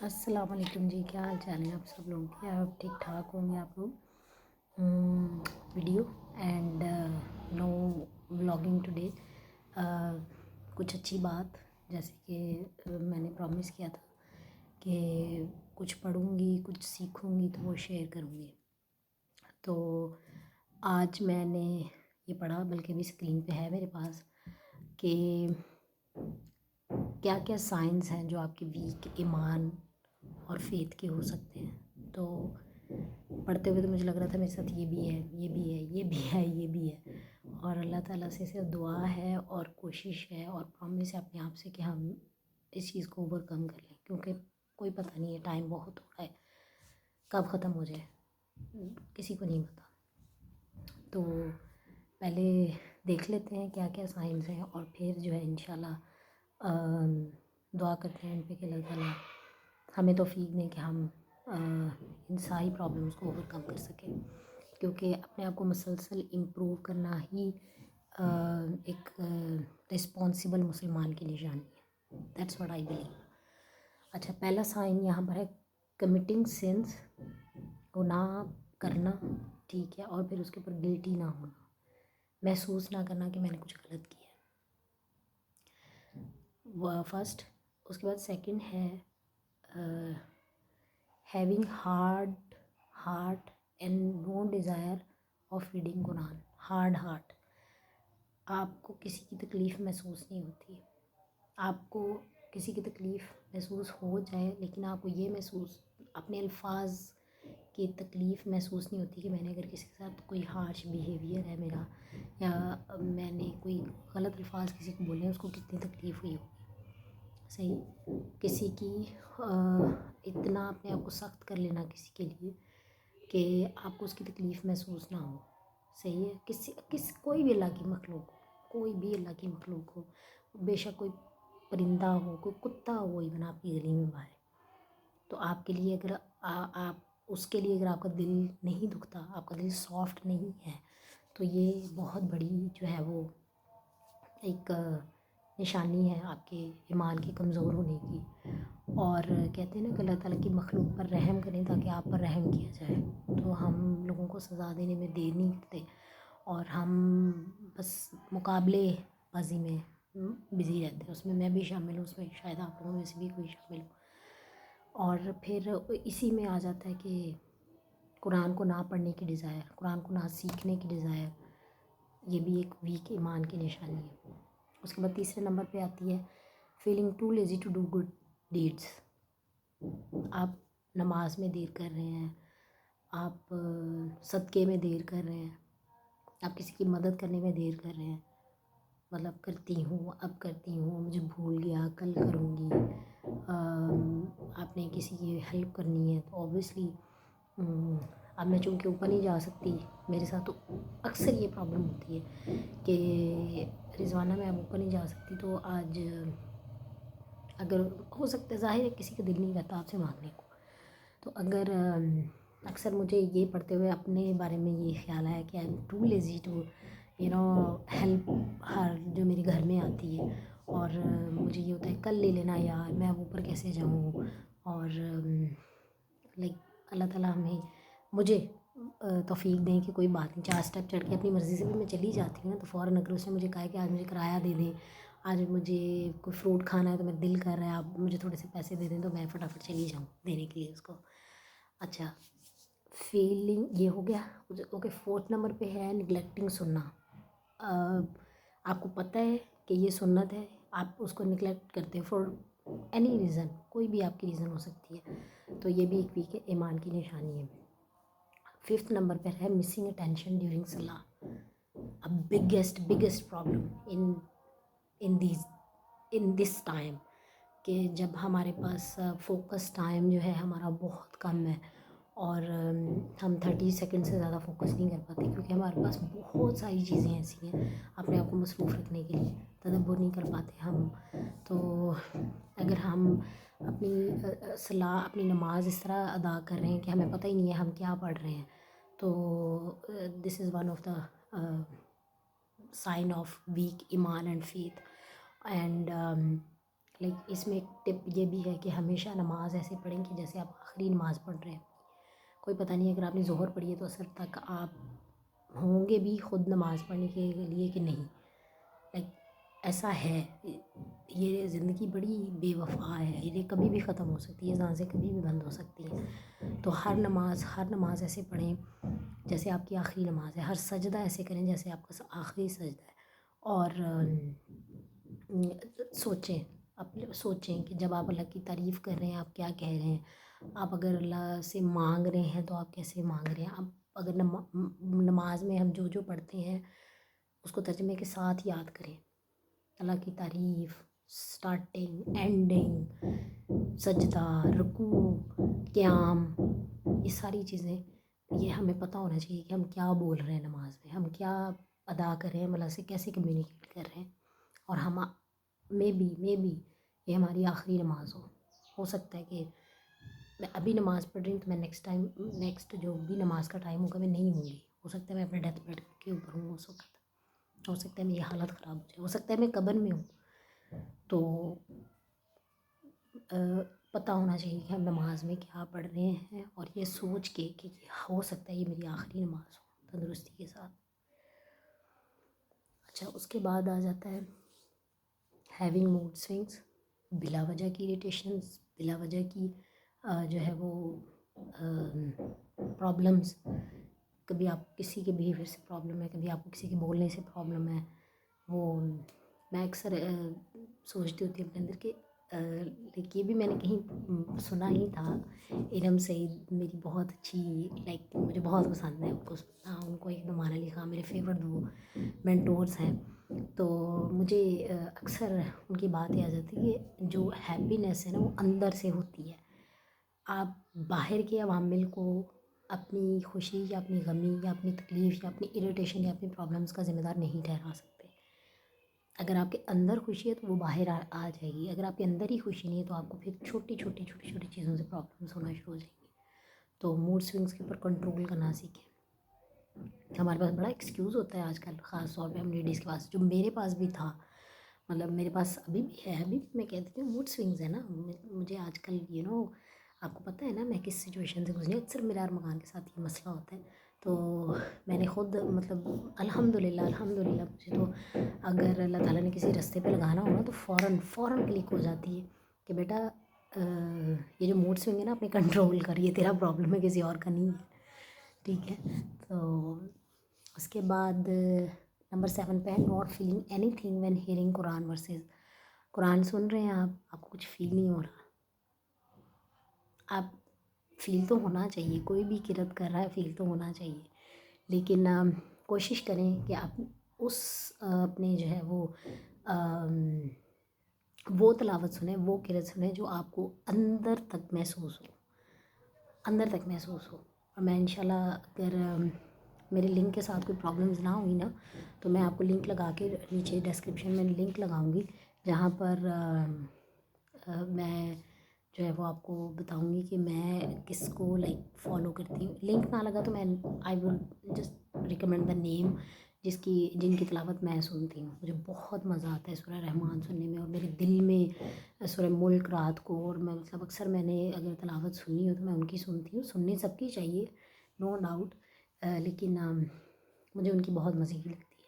السلام علیکم جی، کیا حال چال ہیں آپ سب لوگ؟ کیا آپ ٹھیک ٹھاک ہوں گے آپ لوگ؟ Video and no blogging today. کچھ اچھی بات، جیسے کہ میں نے پرومس کیا تھا کہ کچھ پڑھوں گی، کچھ سیکھوں گی تو وہ شیئر کروں گی. تو آج میں نے یہ پڑھا، بلکہ بھی اسکرین پہ ہے میرے پاس، کہ کیا کیا سائنز ہیں جو آپ کے ویک ایمان اور فیتھ کے ہو سکتے ہیں. تو پڑھتے ہوئے تو مجھے لگ رہا تھا میرے ساتھ یہ بھی ہے، یہ بھی ہے، یہ بھی ہے، یہ بھی ہے. اور اللہ تعالیٰ سے صرف دعا ہے اور کوشش ہے اور پرومس ہے اپنے آپ سے کہ ہم اس چیز کو اوور کم کر لیں، کیونکہ کوئی پتہ نہیں ہے، ٹائم بہت ہو رہا ہے، کب ختم ہو جائے کسی کو نہیں پتہ. تو پہلے دیکھ لیتے ہیں کیا کیا سائنس ہیں، اور پھر جو ہے انشاءاللہ دعا کرتے ہیں ان پہ کہ اللہ تعالیٰ ہمیں توفیق دیں کہ ہم ان ساری پرابلمس کو اوور کم کر سکیں، کیونکہ اپنے آپ کو مسلسل امپروو کرنا ہی ایک رسپانسبل مسلمان کی نشانی ہے. That's what I believe. اچھا، پہلا سائن یہاں پر ہے کمیٹنگ سینس، گناہ کرنا، ٹھیک ہے، اور پھر اس کے اوپر گلٹی نہ ہونا، محسوس نہ کرنا کہ میں نے کچھ غلط کیا ہے، وہ فرسٹ. اس کے بعد سیکنڈ ہے having heart and no desire of reading Quran. Heart, آپ کو کسی کی تکلیف محسوس نہیں ہوتی، آپ کو کسی کی تکلیف محسوس ہو جائے لیکن آپ کو یہ محسوس، اپنے الفاظ کی تکلیف محسوس نہیں ہوتی کہ میں نے اگر کسی کے ساتھ کوئی ہارش بیہیویئر ہے میرا، یا میں نے کوئی غلط الفاظ کسی کو بولے ہیں، اس کو کتنی تکلیف ہوئی ہوگی. صحیح، کسی کی اتنا اپنے آپ کو سخت کر لینا کسی کے لیے کہ آپ کو اس کی تکلیف محسوس نہ ہو. صحیح ہے، کوئی بھی اللہ کی مخلوق ہو، کوئی بھی اللہ کی مخلوق ہو، بے شک کوئی پرندہ ہو، کوئی کتا ہو، وہی بنا آپ کی گلی میں باہر، تو آپ کے لیے اگر آپ اس کے لیے اگر آپ کا دل نہیں دکھتا، آپ کا دل سافٹ نہیں ہے، تو یہ بہت بڑی جو ہے وہ ایک نشانی ہے آپ کے ایمان کے کمزور ہونے کی. اور کہتے ہیں نا کہ اللہ تعالیٰ کی مخلوق پر رحم کریں تاکہ آپ پر رحم کیا جائے. تو ہم لوگوں کو سزا دینے میں دیر نہیں کرتے، اور ہم بس مقابلے بازی میں بزی رہتے ہیں. اس میں بھی شامل ہوں، اس میں شاید آپ لوگوں میں سے بھی کوئی شامل ہو. اور پھر اسی میں آ جاتا ہے کہ قرآن کو نہ پڑھنے کی ڈیزائر، قرآن کو نہ سیکھنے کی ڈیزائر، یہ بھی ایک ویک ایمان کی نشانی ہے. اس کے بعد تیسرے نمبر پہ آتی ہے feeling too lazy to do good deeds. آپ نماز میں دیر کر رہے ہیں، آپ صدقے میں دیر کر رہے ہیں، آپ کسی کی مدد کرنے میں دیر کر رہے ہیں، مطلب کرتی ہوں، اب کرتی ہوں، مجھے بھول گیا، کل کروں گی. آپ نے کسی کی ہیلپ کرنی ہے تو اوبویسلی اب میں چونکہ اوپر نہیں جا سکتی، میرے ساتھ تو اکثر یہ پرابلم ہوتی ہے کہ رضوانہ میں اب اوپر نہیں جا سکتی، تو آج اگر ہو سکتا ہے، ظاہر ہے کسی کا دل نہیں کرتا آپ سے مانگنے کو، تو اگر اکثر مجھے یہ پڑھتے ہوئے اپنے بارے میں یہ خیال آیا کہ I am too lazy to help ہر جو میرے گھر میں آتی ہے، اور مجھے یہ ہوتا ہے کل لے لینا یار، میں اب اوپر کیسے جاؤں. اور لائک اللہ تعالیٰ مجھے توفیق دیں کہ کوئی بات نہیں، 4 اسٹیپ چڑھ کے اپنی مرضی سے بھی میں چلی جاتی ہوں نا، تو فوراً اگر اس نے مجھے کہا ہے کہ آج مجھے کرایہ دے دیں، آج مجھے کوئی فروٹ کھانا ہے تو میرا دل کر رہا ہے آپ مجھے تھوڑے سے پیسے دے دیں، تو میں فٹافٹ چلی جاؤں دینے کے لیے اس کو. اچھا، فیلنگ یہ ہو گیا. اوکے، 4 نمبر پہ ہے نگلیکٹنگ، سننا. آپ کو پتہ ہے کہ یہ سنت ہے، آپ اس کو نگلیکٹ کرتے ہیں فار اینی ریزن، کوئی بھی آپ کی ریزن ہو سکتی ہے، تو یہ بھی ایک ویک ایمان کی نشانی ہے. 5 نمبر پر ہے مسنگ اٹینشن ڈیورنگ صلاح. Biggest problem in this time, کہ جب ہمارے پاس فوکس ٹائم جو ہے ہمارا بہت کم ہے، اور ہم 30 سیکنڈ سے زیادہ فوکس نہیں کر پاتے، کیونکہ ہمارے پاس بہت ساری چیزیں ایسی ہیں اپنے آپ کو مصروف رکھنے کے لیے، تدبر نہیں کر پاتے ہم. تو اگر ہم اپنی صلاح، اپنی نماز اس طرح ادا کر رہے ہیں کہ ہمیں پتہ ہی نہیں ہے ہم کیا پڑھ رہے ہیں، تو this is one of the sign of weak iman and faith. And like اس میں ایک ٹپ یہ بھی ہے کہ ہمیشہ نماز ایسے پڑھیں کہ جیسے آپ آخری نماز پڑھ رہے ہیں. کوئی پتہ نہیں اگر آپ نے ظہر پڑھی ہے تو عصر تک آپ ہوں گے بھی خود نماز پڑھنے کے لیے کہ نہیں. لائک ایسا ہے. یہ زندگی بڑی بے وفا ہے، یہ کبھی بھی ختم ہو سکتی ہے، سانسیں کبھی بھی بند ہو سکتی ہیں. تو ہر نماز ایسے پڑھیں جیسے آپ کی آخری نماز ہے. ہر سجدہ ایسے کریں جیسے آپ کا آخری سجدہ ہے. اور سوچیں کہ جب آپ اللہ کی تعریف کر رہے ہیں آپ کیا کہہ رہے ہیں. آپ اگر اللہ سے مانگ رہے ہیں تو آپ کیسے مانگ رہے ہیں. آپ اگر نماز میں ہم جو پڑھتے ہیں اس کو ترجمے کے ساتھ یاد کریں. اللہ کی تعریف، سٹارٹنگ، اینڈنگ، سجدہ، رکوع، قیام، یہ ساری چیزیں یہ ہمیں پتہ ہونا چاہیے کہ ہم کیا بول رہے ہیں نماز میں، ہم کیا ادا کر رہے ہیں، اللہ سے کیسے کمیونیکیٹ کر رہے ہیں. اور ہم میں بھی یہ ہماری آخری نماز ہو سکتا ہے کہ میں ابھی نماز پڑھ رہی ہوں تو میں نیکسٹ جو بھی نماز کا ٹائم ہوگا میں نہیں ہوں گی. ہو سکتا ہے میں اپنے ڈیتھ بیڈ کے اوپر ہوں اس وقت. ہو سکتا ہے میری حالت خراب ہو جائے، ہو سکتا ہے میں قبر میں ہوں. تو پتہ ہونا چاہیے کہ ہم نماز میں کیا پڑھ رہے ہیں، اور یہ سوچ کے کہ ہو سکتا ہے یہ میری آخری نماز ہو تندرستی کے ساتھ. اچھا، اس کے بعد آ جاتا ہے ہیونگ موڈ سوئنگس، بلا وجہ کی اریٹیشنز، بلا وجہ کی جو ہے وہ پرابلمز. کبھی آپ کسی کے بیہیویئر سے پرابلم ہے، کبھی آپ کو کسی کے بولنے سے پرابلم ہے. وہ میں اکثر سوچتی ہوتی ہوں اپنے اندر کہ یہ بھی میں نے کہیں سنا ہی تھا. ارم سعید میری بہت اچھی، لائک مجھے بہت پسند ہے ان کو سننا. ان کو ایک دم علی خان میرے فیورٹ وہ مینٹورز ہیں. تو مجھے اکثر ان کی بات یاد آتی ہے کہ جو ہیپینیس ہے نا وہ اندر سے ہوتی ہے. آپ باہر کے عوامل کو اپنی خوشی یا اپنی غمی یا اپنی تکلیف یا اپنی اریٹیشن یا اپنی پرابلمس کا ذمہ دار نہیں ٹھہرا سکتے. اگر آپ کے اندر خوشی ہے تو وہ باہر آ جائے گی. اگر آپ کے اندر ہی خوشی نہیں ہے تو آپ کو پھر چھوٹی چھوٹی چیزوں سے پرابلمس ہونا شروع ہو جائیں گی. تو موڈ سوئنگس کے اوپر کنٹرول کرنا سیکھیں. ہمارے پاس بڑا ایکسکیوز ہوتا ہے آج کل، خاص طور پہ ہم لیڈیز کے پاس، جو میرے پاس بھی تھا. مطلب میرے پاس ابھی بھی ہے، ابھی بھی میں کہتی ہوں موڈ سوئنگز ہے نا. مجھے آج کل آپ کو پتہ ہے نا میں کس سچویشن سے گزری. اکثر میرا ارمغان کے ساتھ یہ مسئلہ ہوتا ہے. تو میں نے خود مطلب الحمد للہ مجھے تو اگر اللہ تعالیٰ نے کسی رستے پہ لگانا ہو نا تو فوراً کلک ہو جاتی ہے کہ بیٹا یہ جو موڈ سوئنگ ہے نا اپنے کنٹرول کر، یہ تیرا پرابلم ہے کسی اور کا نہیں ہے. ٹھیک ہے. تو اس کے بعد نمبر 7 پہ ہے not feeling anything when hearing Quran verses. Quran سن رہے ہیں آپ کو کچھ فیل نہیں ہو رہا. آپ فیل تو ہونا چاہیے، کوئی بھی قرأت کر رہا ہے فیل تو ہونا چاہیے. لیکن کوشش کریں کہ آپ اس اپنے جو ہے وہ تلاوت سنیں، وہ قرأت سنیں جو آپ کو اندر تک محسوس ہو. اور میں انشاءاللہ اگر میرے لنک کے ساتھ کوئی پرابلمز نہ ہوئی نا تو میں آپ کو لنک لگا کے نیچے ڈسکرپشن میں لنک لگاؤں گی جہاں پر میں جو ہے وہ آپ کو بتاؤں گی کہ میں کس کو لائک فالو کرتی ہوں. لنک نہ لگا تو میں آئی ول جسٹ ریکمینڈ دا نیم جن کی تلاوت میں سنتی ہوں. مجھے بہت مزہ آتا ہے سورہ رحمان سننے میں، اور میرے دل میں سورہ ملک رات کو، اور میں مطلب اکثر میں نے اگر تلاوت سنی ہو تو میں ان کی سنتی ہوں. سننی سب کی چاہیے، نو ڈاؤٹ، لیکن مجھے ان کی بہت مزے کی لگتی ہے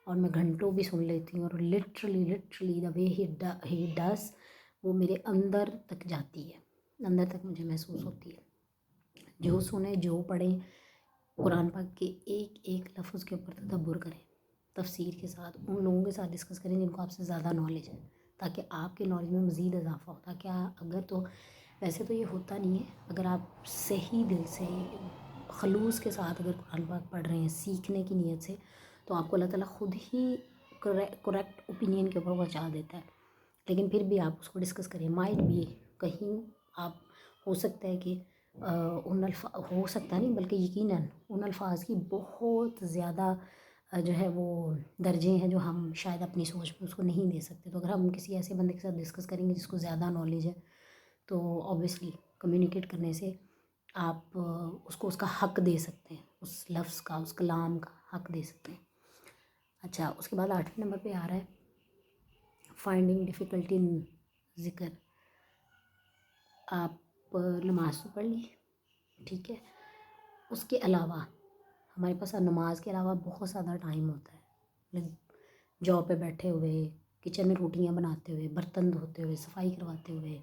اور میں گھنٹوں بھی سن لیتی ہوں. اور literally the way he does وہ میرے اندر تک جاتی ہے، اندر تک مجھے محسوس ہوتی ہے. جو سنیں، جو پڑھیں، قرآن پاک کے ایک لفظ کے اوپر تدبر کریں تفسیر کے ساتھ. ان لوگوں کے ساتھ ڈسکس کریں جن کو آپ سے زیادہ نالج ہے، تاکہ آپ کے نالج میں مزید اضافہ ہو. تاکہ اگر تو ویسے تو یہ ہوتا نہیں ہے، اگر آپ صحیح دل سے خلوص کے ساتھ اگر قرآن پاک پڑھ رہے ہیں سیکھنے کی نیت سے، تو آپ کو اللہ تعالیٰ خود ہی کریکٹ اوپینین کے اوپر پہنچا دیتا ہے. لیکن پھر بھی آپ اس کو ڈسکس کریں. مائٹ بھی کہیں آپ ہو سکتا ہے کہ ہو سکتا نہیں بلکہ یقیناً ان الفاظ کی بہت زیادہ جو ہے وہ درجے ہیں جو ہم شاید اپنی سوچ میں اس کو نہیں دے سکتے. تو اگر ہم کسی ایسے بندے کے ساتھ ڈسکس کریں گے جس کو زیادہ نالج ہے تو اوبیسلی کمیونیکیٹ کرنے سے آپ اس کا حق دے سکتے ہیں، اس لفظ کا، اس کلام کا حق دے سکتے ہیں. اچھا، اس کے بعد 8ویں نمبر پہ آ رہا ہے فائنڈنگ ڈیفیکلٹی ان ذکر. آپ نماز تو پڑھ لی, ٹھیک ہے, اس کے علاوہ ہمارے پاس نماز کے علاوہ بہت زیادہ ٹائم ہوتا ہے, جاب پہ بیٹھے ہوئے, کچن میں روٹیاں بناتے ہوئے, برتن دھوتے ہوئے, صفائی کرواتے ہوئے,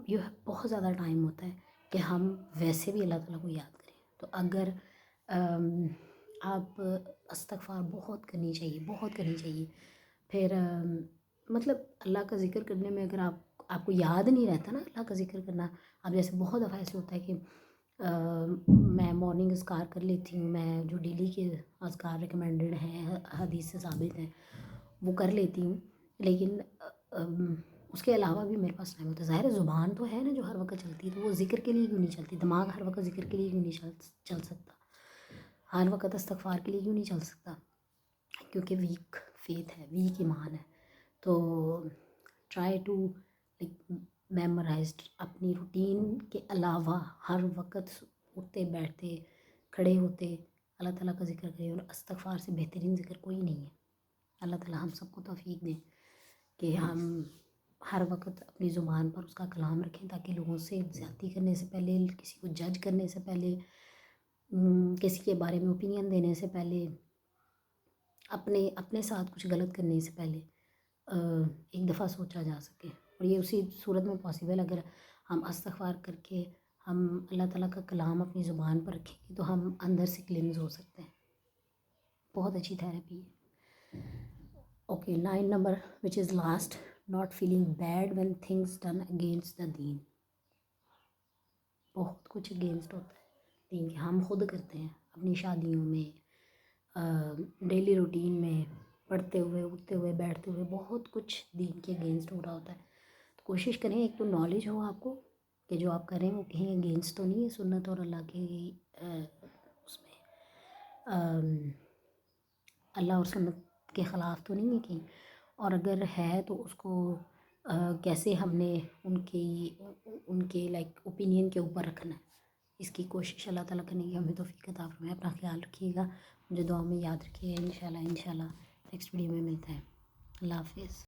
یہ بہت زیادہ ٹائم ہوتا ہے کہ ہم ویسے بھی اللہ تعالیٰ کو یاد کریں. تو اگر آپ استغفار بہت کرنی چاہیے. پھر مطلب اللہ کا ذکر کرنے میں اگر آپ کو یاد نہیں رہتا نا اللہ کا ذکر کرنا, اب جیسے بہت دفعہ ایسے ہوتا ہے کہ میں مارننگ اذکار کر لیتی ہوں, میں جو ڈیلی کے اذکار ریکمینڈڈ ہیں, حدیث سے ثابت ہیں, وہ کر لیتی ہوں, لیکن اس کے علاوہ بھی میرے پاس ٹائم ہوتا ہے. ظاہر ہے زبان تو ہے نا جو ہر وقت چلتی ہے, تو وہ ذکر کے لیے کیوں نہیں چلتی, دماغ ہر وقت ذکر کے لیے کیوں نہیں چل سکتا, ہر وقت استغفار کے لیے کیوں نہیں چل سکتا, کیونکہ ویک فیتھ ہے, ویک ایمان ہے. تو ٹرائی ٹو لائک میمورائزڈ, اپنی روٹین کے علاوہ ہر وقت اٹھتے بیٹھتے کھڑے ہوتے اللہ تعالیٰ کا ذکر کریں, اور استغفار سے بہترین ذکر کوئی نہیں ہے. اللہ تعالیٰ ہم سب کو توفیق دیں کہ ہم ہر وقت اپنی زبان پر اس کا کلام رکھیں, تاکہ لوگوں سے زیادتی کرنے سے پہلے, کسی کو جج کرنے سے پہلے, کسی کے بارے میں اوپینین دینے سے پہلے, اپنے ساتھ کچھ غلط کرنے سے پہلے ایک دفعہ سوچا جا سکے. اور یہ اسی صورت میں پاسبل اگر ہم استغفار کر کے ہم اللہ تعالیٰ کا کلام اپنی زبان پر رکھیں گے تو ہم اندر سے کلینز ہو سکتے ہیں. بہت اچھی تھیراپی ہے. Okay, 9 number which is last, not feeling bad when things done against the deen. بہت کچھ اگینسٹ ہوتا ہے دین کے, ہم خود کرتے ہیں اپنی شادیوں میں, ڈیلی روٹین میں, پڑھتے ہوئے, اٹھتے ہوئے, بیٹھتے ہوئے, بہت کچھ دین کے اگینسٹ ہو رہا ہوتا ہے. تو کوشش کریں ایک تو نالج ہو آپ کو کہ جو آپ کریں وہ کہیں اگینسٹ تو نہیں ہے سنت اور اللہ کے اس میں اللہ اور سنت کے خلاف تو نہیں ہے کہیں, اور اگر ہے تو اس کو کیسے ہم نے ان کے لائک اوپینین کے اوپر رکھنا ہے, اس کی کوشش اللہ تعالیٰ کرنے کی ہمیں توفیق عطا فرمائے. اپنا خیال رکھیے گا, مجھے دعا میں یاد رکھیے گا. انشاءاللہ نیکسٹ ویڈیو میں ملتا ہے. اللہ حافظ.